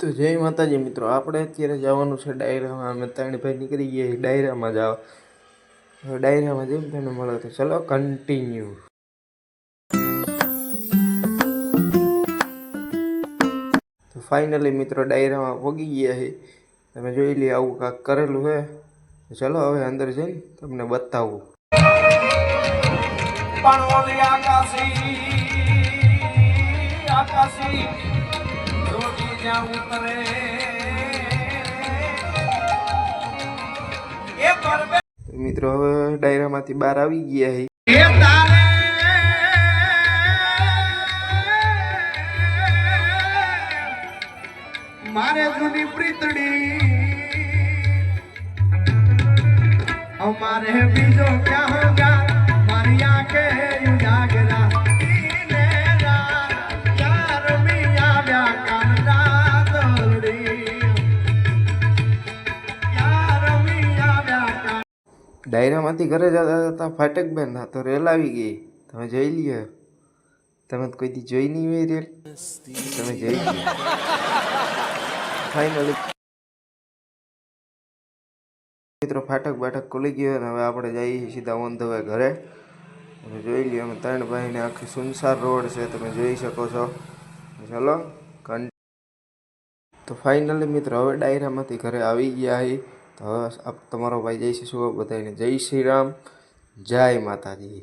તો જય માતાજી મિત્રો, આપણે અત્યારે જવાનું છે ડાયરામાં. અમે ત્રણ ભાઈ નીકળી ગયા ડાયરામાં જાવ. હવે ડાયરામાં જેમ તમને મળે તો ચલો કન્ટિન્યુ. તો ફાઇનલી મિત્રો ડાયરામાં પહોંચી ગયા છે. તમે જોઈ લે, આવું કાંક કરેલું છે. ચલો હવે અંદર જઈને તમને બતાવું. મિત્રો હવે ડાયરામાંથી બહાર આવી ગયા છે. મારે જૂની પ્રીતડી અમારે બીજો ક્યાં હોગા મારી આંખે ઉજાગરા ડાયરામાંથી ઘરે જતા જતા ફાટક બેન તો રેલ આવી ગઈ. તમે જોઈ લ્યો. તમે કોઈ દી જોઈ નહીં હોય રેલ, તમે જોઈ લ્યો. ફાઇનલી મિત્રો ફાટક બાટક ખુલી ગયો અને હવે આપણે જઈએ સીધા ઓન ધ વે ઘરે. તમે જોઈ લ્યો, અમે ત્રણ ભાઈને આખી સુનસાર રોડ છે, તમે જોઈ શકો છો. ચલો તો ફાઇનલી મિત્રો હવે ડાયરામાંથી ઘરે આવી ગયા છે. તો હવે તમારો ભાઈ જય શ્રી શું બધાને જય શ્રી રામ, જય માતાજી.